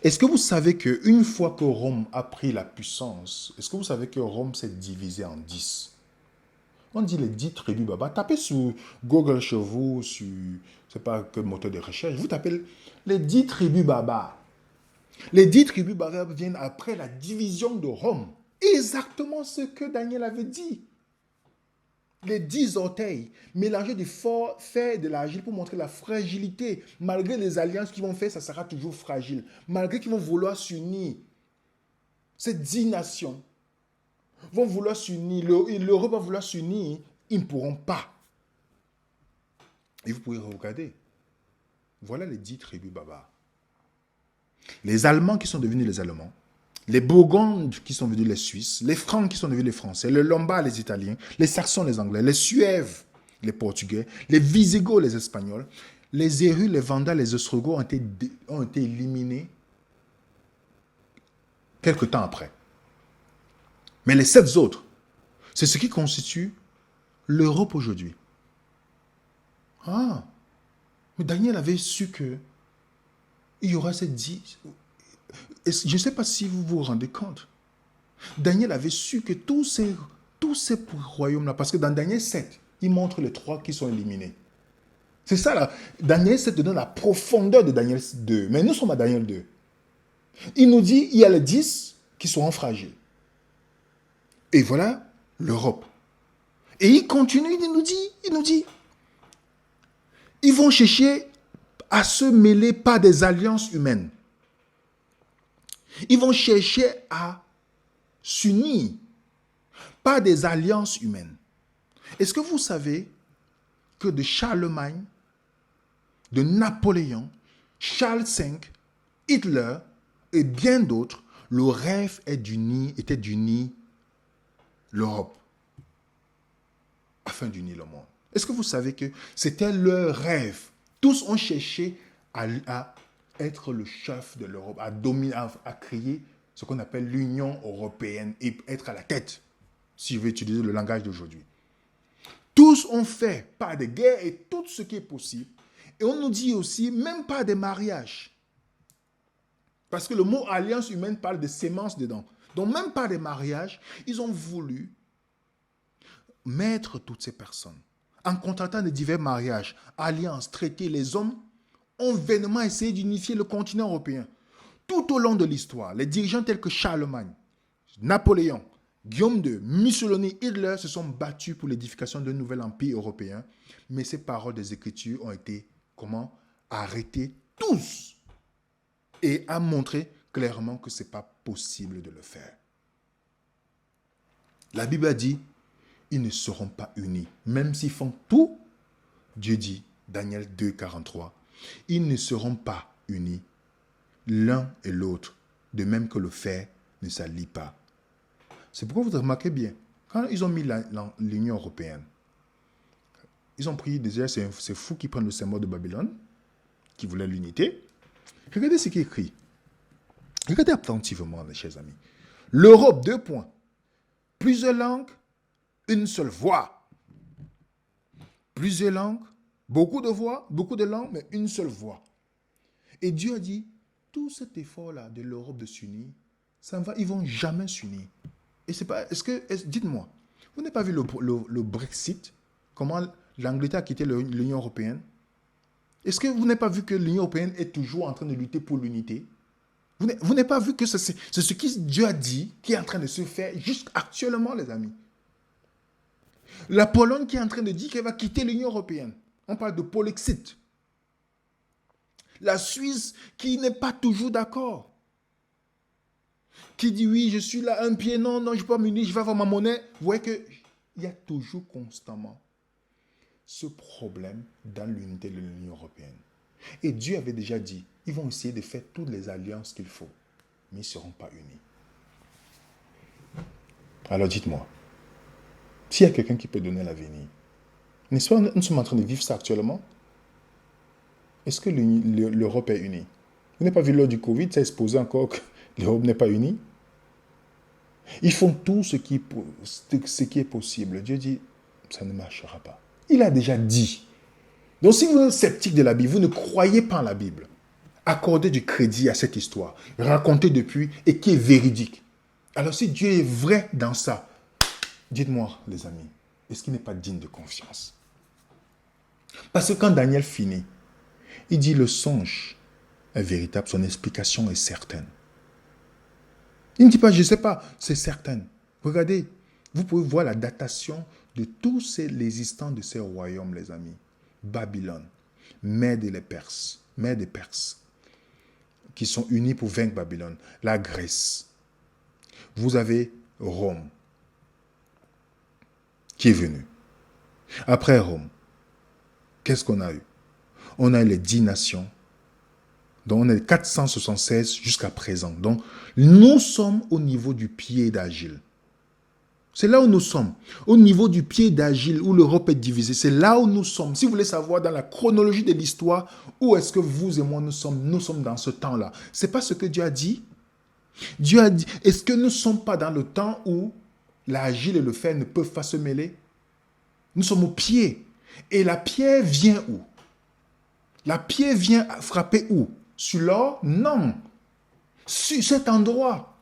Est-ce que vous savez qu'une fois que Rome a pris la puissance, est-ce que vous savez que Rome s'est divisée en 10? On dit les 10 tribus Baba. Tapez sur Google chez vous, sur, je sais pas quel moteur de recherche, vous tapez les 10 tribus Baba. Les 10 tribus Baba viennent après la division de Rome. Exactement ce que Daniel avait dit. Les 10 orteils mélangés du fer et de l'argile pour montrer la fragilité. Malgré les alliances qu'ils vont faire, ça sera toujours fragile. Malgré qu'ils vont vouloir s'unir, ces 10 nations vont vouloir s'unir, l'Europe va vouloir s'unir, ils ne pourront pas. Et vous pouvez regarder. Voilà les 10 tribus Baba. Les Allemands qui sont devenus les Allemands, les Burgondes qui sont devenus les Suisses, les Francs qui sont devenus les Français, les Lombards les Italiens, les Saxons les Anglais, les Suèves les Portugais, les Visigoths les Espagnols, les Érus, les Vandales, les Ostrogoths ont été éliminés quelque temps après. Mais les 7 autres, c'est ce qui constitue l'Europe aujourd'hui. Ah, mais Daniel avait su que il y aura ces 10. Je ne sais pas si vous vous rendez compte. Daniel avait su que tous ces royaumes-là, parce que dans Daniel 7, il montre les 3 qui sont éliminés. C'est ça, là. Daniel 7 donne la profondeur de Daniel 2. Mais nous sommes à Daniel 2. Il nous dit, il y a les 10 qui seront fragiles. Et voilà l'Europe. Et il continue, il nous dit, ils vont chercher à se mêler par des alliances humaines. Ils vont chercher à s'unir par des alliances humaines. Est-ce que vous savez que de Charlemagne, de Napoléon, Charles V, Hitler et bien d'autres, le rêve était d'unir l'Europe afin d'unir le monde? Est-ce que vous savez que c'était leur rêve? Tous ont cherché à être le chef de l'Europe, à dominer, à créer ce qu'on appelle l'Union européenne et être à la tête, si je veux utiliser le langage d'aujourd'hui. Tous ont fait par des guerres et tout ce qui est possible. Et on nous dit aussi, même pas des mariages. Parce que le mot alliance humaine parle de sémence dedans. Donc même pas des mariages, ils ont voulu mettre toutes ces personnes. En contractant de divers mariages, alliances, traités, les hommes ont vainement essayé d'unifier le continent européen. Tout au long de l'histoire, les dirigeants tels que Charlemagne, Napoléon, Guillaume II, Mussolini, Hitler se sont battus pour l'édification d'un nouvel empire européen, mais ces paroles des Écritures ont été, arrêtées tous et a montré clairement que ce n'est pas possible de le faire. La Bible a dit, ils ne seront pas unis, même s'ils font tout. Dieu dit, Daniel 2, 43, Ils ne seront pas unis, l'un et l'autre, de même que le fer ne s'allie pas. C'est pourquoi vous remarquez bien, quand ils ont mis l'Union européenne, ils ont pris, déjà, c'est fou qu'ils prennent le symbole de Babylone, qui voulait l'unité. Regardez ce qui est écrit. Regardez attentivement, mes chers amis. L'Europe, 2 points. Plusieurs langues, une seule voix. Plusieurs langues, beaucoup de voix, beaucoup de langues, mais une seule voix. Et Dieu a dit, tout cet effort-là de l'Europe de s'unir, ça va, ils ne vont jamais s'unir. Et c'est pas, dites-moi, vous n'avez pas vu le Brexit, comment l'Angleterre a quitté l'Union européenne? Est-ce que vous n'avez pas vu que l'Union européenne est toujours en train de lutter pour l'unité? Vous n'avez pas vu que c'est ce que Dieu a dit qui est en train de se faire jusqu'actuellement, les amis. La Pologne qui est en train de dire qu'elle va quitter l'Union européenne. On parle de Polexit. La Suisse qui n'est pas toujours d'accord. Qui dit oui, je suis là, un pied, non, je ne peux pas m'unir, je vais avoir ma monnaie. Vous voyez qu'il y a toujours constamment ce problème dans l'unité de l'Union européenne. Et Dieu avait déjà dit, ils vont essayer de faire toutes les alliances qu'il faut, mais ils ne seront pas unis. Alors dites-moi, s'il y a quelqu'un qui peut donner l'avenir, n'est-ce pas, nous sommes en train de vivre ça actuellement? Est-ce que l'Europe est unie? Vous n'avez pas vu lors du Covid, ça a exposé encore que l'Europe n'est pas unie? Ils font tout ce qui est possible. Dieu dit, ça ne marchera pas. Il a déjà dit. Donc si vous êtes sceptique de la Bible, vous ne croyez pas en la Bible, accordez du crédit à cette histoire, racontée depuis et qui est véridique. Alors si Dieu est vrai dans ça, dites-moi les amis, est-ce qu'il n'est pas digne de confiance? Parce que quand Daniel finit, il dit le songe est véritable, son explication est certaine. Il ne dit pas, je ne sais pas, c'est certain. Regardez, vous pouvez voir la datation de tous l'existence de ces royaumes, les amis. Babylone, Mède et les Perses, Mède et Perses, qui sont unis pour vaincre Babylone. La Grèce. Vous avez Rome, qui est venu. Après Rome, qu'est-ce qu'on a eu? On a eu les 10 nations. Donc, on est 476 jusqu'à présent. Donc, nous sommes au niveau du pied d'Agile. C'est là où nous sommes. Au niveau du pied d'Agile, où l'Europe est divisée. C'est là où nous sommes. Si vous voulez savoir dans la chronologie de l'histoire, où est-ce que vous et moi nous sommes dans ce temps-là. C'est pas ce que Dieu a dit. Dieu a dit, est-ce que nous ne sommes pas dans le temps où l'Agile et le fer ne peuvent pas se mêler? Nous sommes au pied. Et la pierre vient où? La pierre vient frapper où? Sur l'or? Non. Sur cet endroit.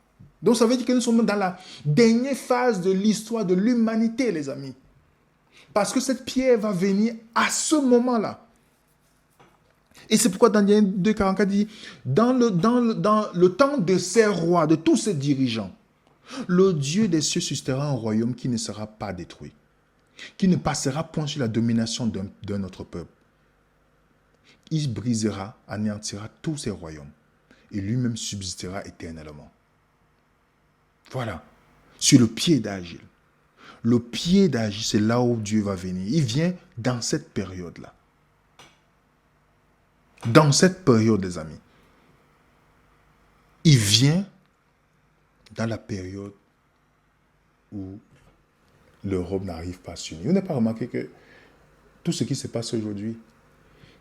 Donc ça veut dire que nous sommes dans la dernière phase de l'histoire de l'humanité, les amis. Parce que cette pierre va venir à ce moment-là. Et c'est pourquoi Daniel 2,44 dit, dans le temps de ces rois, de tous ces dirigeants, le Dieu des cieux suscitera un royaume qui ne sera pas détruit, qui ne passera point sur la domination d'un autre peuple. Il brisera, anéantira tous ses royaumes et lui-même subsistera éternellement. Voilà, sur le pied d'Agile. Le pied d'Agile, c'est là où Dieu va venir. Il vient dans cette période-là. Dans cette période, les amis. Il vient dans la période où l'Europe n'arrive pas à s'unir. Vous n'avez pas remarqué que tout ce qui se passe aujourd'hui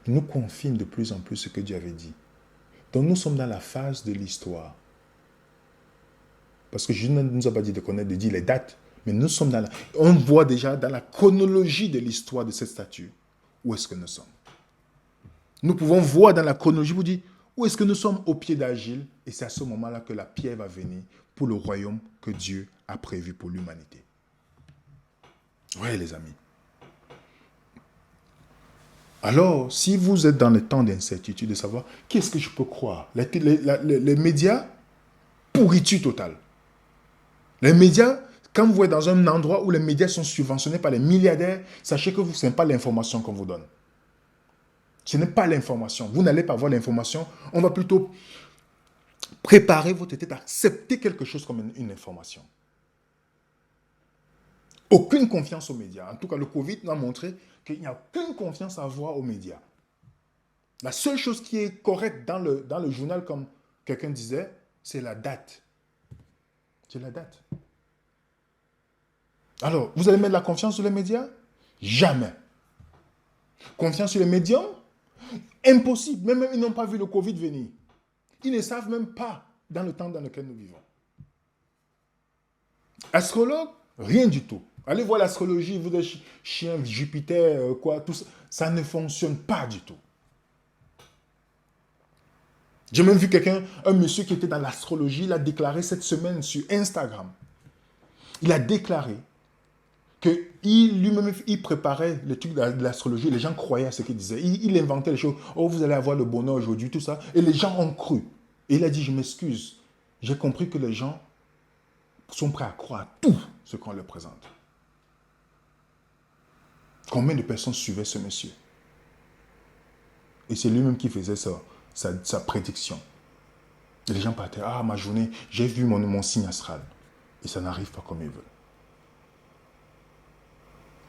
nous confirme de plus en plus ce que Dieu avait dit. Donc nous sommes dans la phase de l'histoire. Parce que je ne nous a pas dit de connaître, de dire les dates, mais nous sommes on voit déjà dans la chronologie de l'histoire de cette statue, où est-ce que nous sommes. Nous pouvons voir dans la chronologie, vous dire, où est-ce que nous sommes au pied d'Agile, et c'est à ce moment-là que la pierre va venir pour le royaume que Dieu a prévu pour l'humanité. Oui, les amis. Alors, si vous êtes dans le temps d'incertitude, de savoir, qu'est-ce que je peux croire? Les médias, pourriture totale. Les médias, quand vous êtes dans un endroit où les médias sont subventionnés par les milliardaires, sachez que ce n'est pas l'information qu'on vous donne. Ce n'est pas l'information. Vous n'allez pas avoir l'information. On va plutôt préparer votre tête à accepter quelque chose comme une information. Aucune confiance aux médias. En tout cas, le Covid nous a montré qu'il n'y a aucune confiance à avoir aux médias. La seule chose qui est correcte dans le journal, comme quelqu'un disait, c'est la date. C'est la date. Alors, vous allez mettre la confiance sur les médias? Jamais. Confiance sur les médiums? Impossible. Même ils n'ont pas vu le Covid venir. Ils ne savent même pas dans le temps dans lequel nous vivons. Astrologue? Rien du tout. Allez voir l'astrologie, vous êtes chien, Jupiter, quoi, tout ça. Ça ne fonctionne pas du tout. J'ai même vu quelqu'un, un monsieur qui était dans l'astrologie, il a déclaré cette semaine sur Instagram. Il a déclaré que lui-même, il préparait les trucs de l'astrologie. Les gens croyaient à ce qu'il disait. Il inventait les choses. Oh, vous allez avoir le bonheur aujourd'hui, tout ça. Et les gens ont cru. Et il a dit, je m'excuse. J'ai compris que les gens sont prêts à croire à tout ce qu'on leur présente. Combien de personnes suivaient ce monsieur? Et c'est lui-même qui faisait sa prédiction. Et les gens partaient, ah, ma journée, j'ai vu mon signe astral. Et ça n'arrive pas comme ils veulent.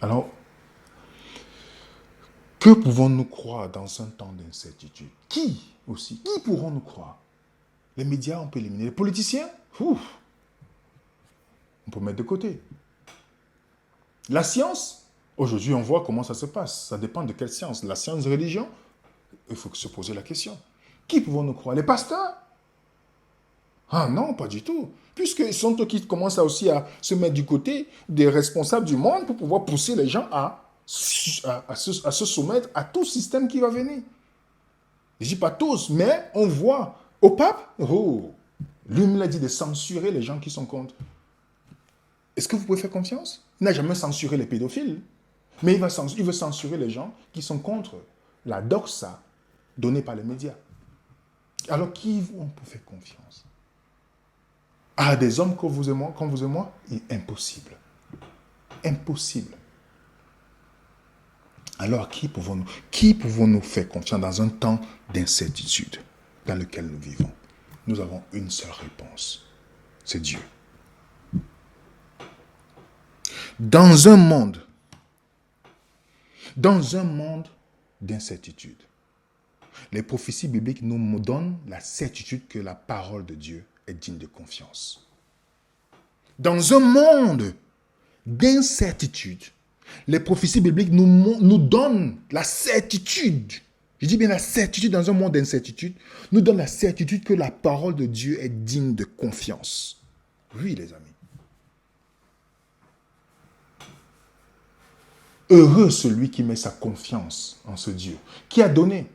Alors, que pouvons-nous croire dans un temps d'incertitude? Qui aussi? Qui pourront nous croire? Les médias, on peut éliminer. Les politiciens? Ouf, on peut mettre de côté. La science? Aujourd'hui, on voit comment ça se passe. Ça dépend de quelle science. La science de religion? Il faut se poser la question. Qui pouvons-nous croire? Les pasteurs? Ah non, pas du tout. Puisqu'ils sont eux qui commencent aussi à se mettre du côté des responsables du monde pour pouvoir pousser les gens à se soumettre à tout système qui va venir. Je ne dis pas tous, mais on voit au pape, oh, lui me l'a dit de censurer les gens qui sont contre. Est-ce que vous pouvez faire confiance? Il n'a jamais censuré les pédophiles, mais il veut censurer les gens qui sont contre la doxa donnée par les médias. Alors qui on peut faire confiance? À des hommes comme vous et moi, impossible. Impossible. Alors, qui pouvons-nous faire confiance dans un temps d'incertitude dans lequel nous vivons? Nous avons une seule réponse. C'est Dieu. Dans un monde d'incertitude, les prophéties bibliques nous donnent la certitude que la parole de Dieu est digne de confiance. Dans un monde d'incertitude, les prophéties bibliques nous donnent la certitude, je dis bien la certitude dans un monde d'incertitude, nous donnent la certitude que la parole de Dieu est digne de confiance. Oui, les amis. Heureux celui qui met sa confiance en ce Dieu, qui a donné.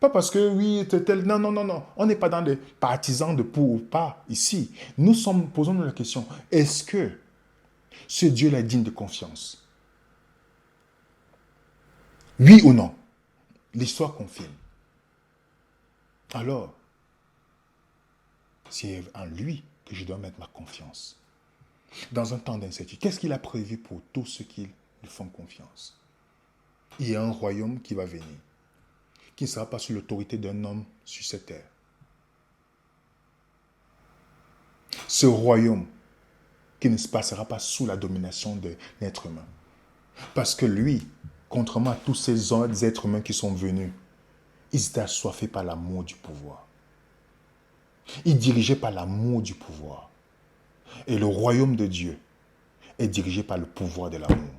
Pas parce que, oui, tel. Non, non, non, non. On n'est pas dans des partisans de pour ou pas ici. Posons-nous la question, est-ce que ce Dieu-là est digne de confiance? Oui ou non? L'histoire confirme. Alors, c'est en lui que je dois mettre ma confiance. Dans un temps d'incertitude, qu'est-ce qu'il a prévu pour tous ceux qui lui font confiance? Il y a un royaume qui va venir, qui ne sera pas sous l'autorité d'un homme sur cette terre. Ce royaume qui ne se passera pas sous la domination d'un être humain. Parce que lui, contrairement à tous ces autres êtres humains qui sont venus, ils étaient assoiffés par l'amour du pouvoir. Ils dirigeaient par l'amour du pouvoir. Et le royaume de Dieu est dirigé par le pouvoir de l'amour.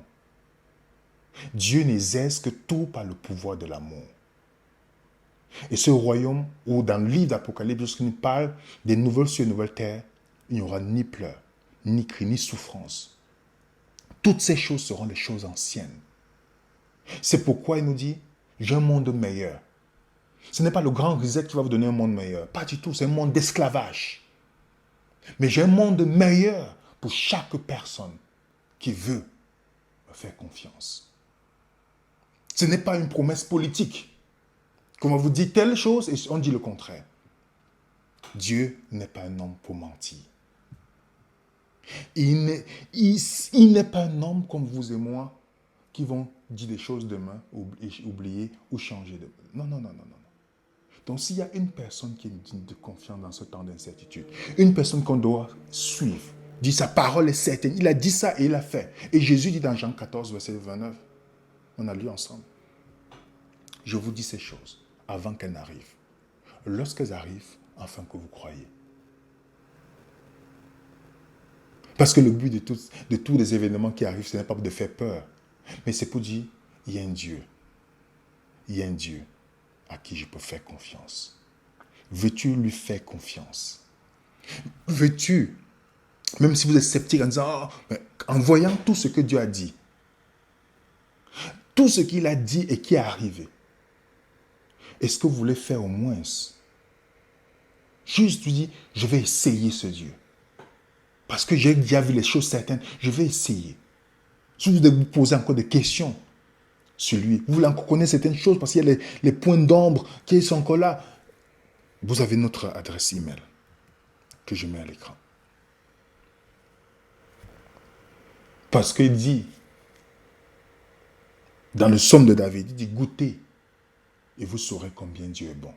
Dieu n'exerce que tout par le pouvoir de l'amour. Et ce royaume, où dans le livre d'Apocalypse, lorsqu'il nous parle des nouvelles cieux et nouvelles terres, il n'y aura ni pleurs, ni cris, ni souffrance. Toutes ces choses seront les choses anciennes. C'est pourquoi il nous dit, j'ai un monde meilleur. Ce n'est pas le grand reset qui va vous donner un monde meilleur. Pas du tout, c'est un monde d'esclavage. Mais j'ai un monde meilleur pour chaque personne qui veut me faire confiance. Ce n'est pas une promesse politique. Qu'on va vous dire telle chose et on dit le contraire. Dieu n'est pas un homme pour mentir. Il n'est pas un homme comme vous et moi qui vont dire des choses demain, oublier ou changer. Non, non, non, non, non. Donc s'il y a une personne qui est digne de confiance dans ce temps d'incertitude, une personne qu'on doit suivre, dit sa parole est certaine, il a dit ça et il l'a fait. Et Jésus dit dans Jean 14, verset 29, on a lu ensemble, je vous dis ces choses avant qu'elles n'arrivent. Lorsqu'elles arrivent, afin que vous croyez. Parce que le but de tous les événements qui arrivent, ce n'est pas de faire peur, mais c'est pour dire, il y a un Dieu. Il y a un Dieu à qui je peux faire confiance. Veux-tu lui faire confiance? Veux-tu, même si vous êtes sceptique en disant, en voyant tout ce que Dieu a dit, tout ce qu'il a dit et qui est arrivé, est-ce que vous voulez faire au moins, juste lui dire, je vais essayer ce Dieu. Parce que j'ai déjà vu les choses certaines, je vais essayer. Si vous devez vous poser encore des questions sur lui, vous voulez encore connaître certaines choses parce qu'il y a les points d'ombre qui sont encore là, vous avez notre adresse email que je mets à l'écran. Parce qu'il dit, dans le psaume de David, il dit, goûtez et vous saurez combien Dieu est bon.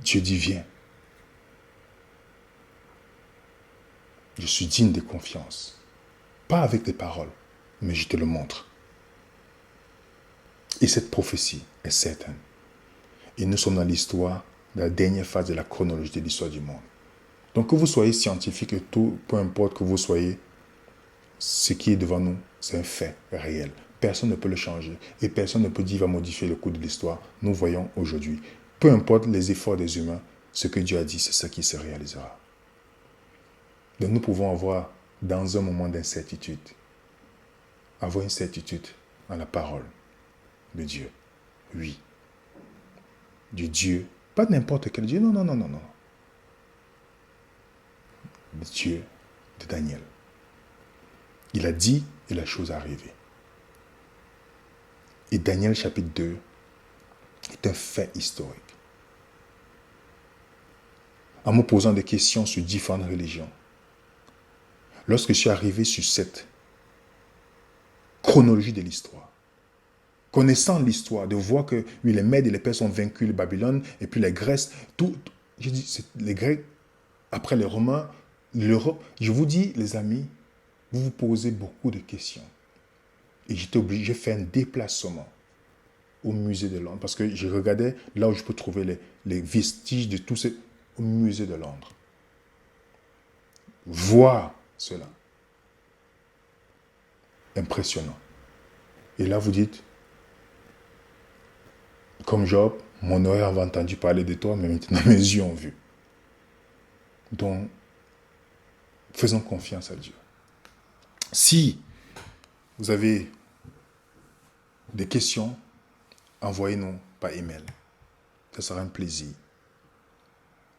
Dieu dit, viens. Je suis digne de confiance. Pas avec des paroles, mais je te le montre. Et cette prophétie est certaine. Et nous sommes dans l'histoire, la dernière phase de la chronologie de l'histoire du monde. Donc que vous soyez scientifique et tout, peu importe que vous soyez, ce qui est devant nous, c'est un fait réel. Personne ne peut le changer et personne ne peut dire va modifier le cours de l'histoire. Nous voyons aujourd'hui. Peu importe les efforts des humains, ce que Dieu a dit, c'est ce qui se réalisera. Donc nous pouvons avoir, dans un moment d'incertitude, avoir une certitude en la parole de Dieu. Oui. Du Dieu, pas n'importe quel Dieu, non. Le Dieu de Daniel. Il a dit et la chose est arrivée. Et Daniel chapitre 2 est un fait historique. En me posant des questions sur différentes religions, lorsque je suis arrivé sur cette chronologie de l'histoire, connaissant l'histoire, de voir que oui, les Mèdes et les Perses ont vaincu le Babylone, et puis les Grecs, je dis, les Grecs, après les Romains, l'Europe, je vous dis, les amis, vous vous posez beaucoup de questions. Et j'étais obligé de faire un déplacement au musée de Londres, parce que je regardais là où je peux trouver les vestiges de tout ce... au musée de Londres. Voir cela. Impressionnant. Et là, vous dites, comme Job, mon oreille avait entendu parler de toi, mais maintenant mes yeux ont vu. Donc, faisons confiance à Dieu. Si vous avez des questions, envoyez-nous par email. Ça sera un plaisir.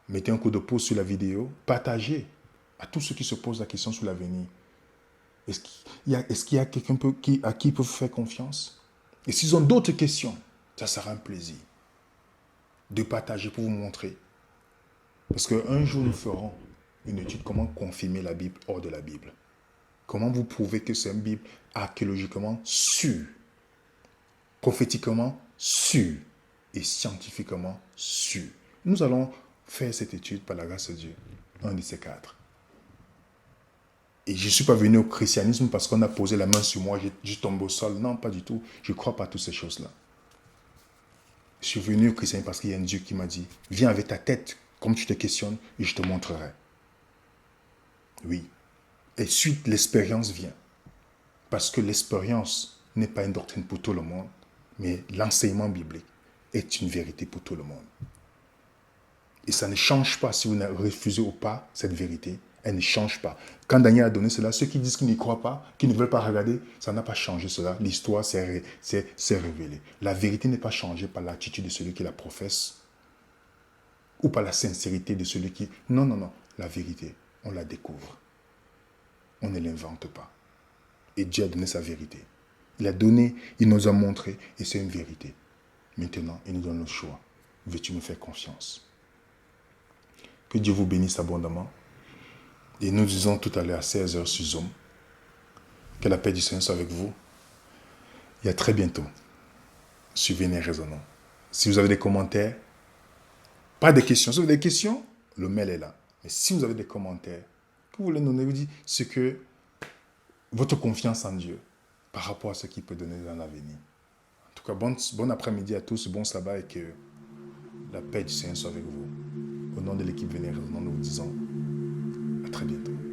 Mettez un coup de pouce sur la vidéo. Partagez à tous ceux qui se posent la question sur l'avenir. Est-ce qu'il y a quelqu'un à qui ils peuvent faire confiance? Et s'ils ont d'autres questions, ça sera un plaisir de partager pour vous montrer. Parce qu'un jour, nous ferons une étude comment confirmer la Bible hors de la Bible. Comment vous prouver que c'est une Bible archéologiquement sûre, prophétiquement sûre et scientifiquement sûre. Nous allons faire cette étude par la grâce de Dieu, un de ces quatre. Et je ne suis pas venu au christianisme parce qu'on a posé la main sur moi, je tombe au sol. Non, pas du tout. Je ne crois pas à toutes ces choses-là. Je suis venu au christianisme parce qu'il y a un Dieu qui m'a dit, viens avec ta tête, comme tu te questionnes, et je te montrerai. Oui. Et suite, l'expérience vient. Parce que l'expérience n'est pas une doctrine pour tout le monde, mais l'enseignement biblique est une vérité pour tout le monde. Et ça ne change pas si vous refusez ou pas cette vérité. Elle ne change pas. Quand Daniel a donné cela, ceux qui disent qu'ils n'y croient pas, qu'ils ne veulent pas regarder, ça n'a pas changé cela. L'histoire s'est révélée. La vérité n'est pas changée par l'attitude de celui qui la professe ou par la sincérité de celui qui... Non. La vérité, on la découvre. On ne l'invente pas. Et Dieu a donné sa vérité. Il a donné, il nous a montré, et c'est une vérité. Maintenant, il nous donne le choix. Veux-tu me faire confiance? Que Dieu vous bénisse abondamment. Et nous disons tout à l'heure à 16h sur Zoom. Que la paix du Seigneur soit avec vous. Et à très bientôt. Suivez les raisonnants. Si vous avez des commentaires, pas de questions. Si vous avez des questions, le mail est là. Mais si vous avez des commentaires, que vous voulez nous donner, vous dites ce que votre confiance en Dieu par rapport à ce qu'il peut donner dans l'avenir. En tout tout cas, bon après-midi à tous, bon sabbat et que la paix du Seigneur soit avec vous. Au nom de l'équipe Venez Raisonnant, nous vous disons à très bientôt.